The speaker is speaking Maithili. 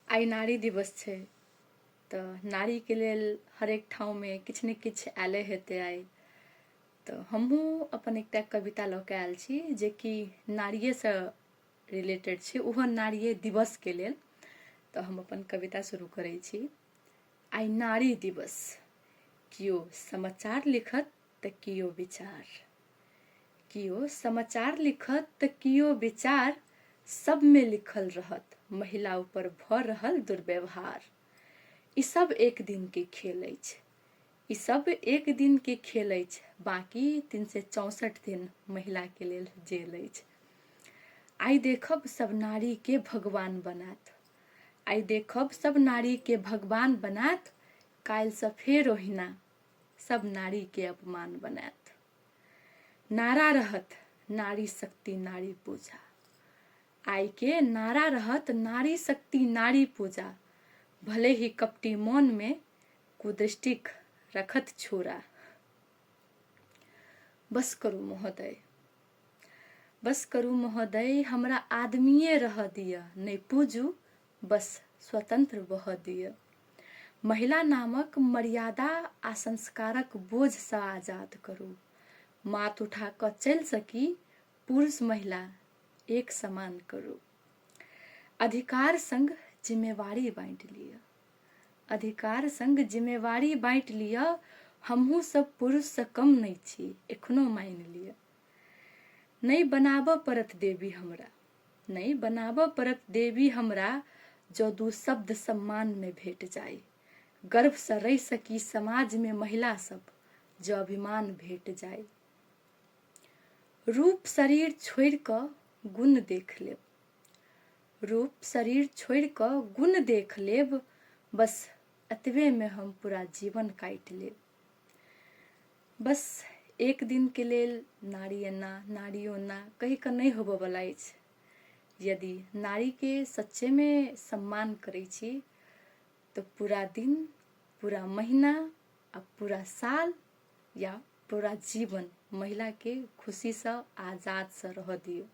आइ नारी दिवस छै तऽ नारी के लेल हरेक ठाव में किछ ने किछ आयले हेतै आइ। तऽ हमहूँ अपन एकटा कविता लऽ कऽ आयल छी जे कि नारियेसँ रिलेटेड छै, ओहो नारिये दिवस के लेल। तऽ हम अपन कविता शुरू करै छी। आइ नारी दिवस, कियो समाचार लिखत तऽ कियो विचार, कियो समाचार लिखत तऽ कियो विचार, सब में लिखल रहत महिला ऊपर भऽ रहल दुर्व्यवहार। ई सब एक दिन के खेल अछि, ई सब एक दिन के खेल अछि, बाकी 364 दिन महिला के लेल जेल अछि। आइ देखब सब नारी के भगवान बनात, आइ देखब सब नारी के भगवान बनात, काल्हि से फेर ओहिना सब नारी के अपमान बनात। नारा रहत नारी शक्ति नारी पूजा, आइ के नारा रहत नारी शक्ति नारी पूजा, भले ही कपटी मौन में कुदृष्टिक रखत छोरा। बस करू महोदय, बस करू महोदय, हमरा आदमीये रह दिया, नहीं पूजू बस स्वतंत्र बह दिया। महिला नामक मर्यादा आ संस्कारक बोझ से आजाद करू, माथ उठा कऽ चलि सकी पुरुष महिला एक समान करू। अधिकार संग जिम्मेवारी बांटि लिया, अधिकार संग जिम्मेवारी बांटि लिया, हमहू सब पुरुष से कम नहीं छी एखनो मान लिया। नहीं बनाबऽ पड़त देवी हमरा, नहीं बनाबऽ पड़त देवी हमरा, जो दू शब्द सम्मान में भेट जाय। गर्व से रहि सकी समाज में महिला सब, जो अभिमान भेट जाय। रूप शरीर छोड़ि कऽ गुण देख लेब, रूप शरीर छोड़ि कऽ गुण देख लेब, बस एतबे में हम पूरा जीवन काटि लेब। बस एक दिन के लेल नारी एना नारी ओना कहि कऽ नहीं होबऽ वाला अछि। यदि नारी के सच्चे में सम्मान करै छी तो पूरा दिन, पूरा महीना आ पूरा साल या पूरा जीवन महिला के खुशी से आजाद से रह दियो।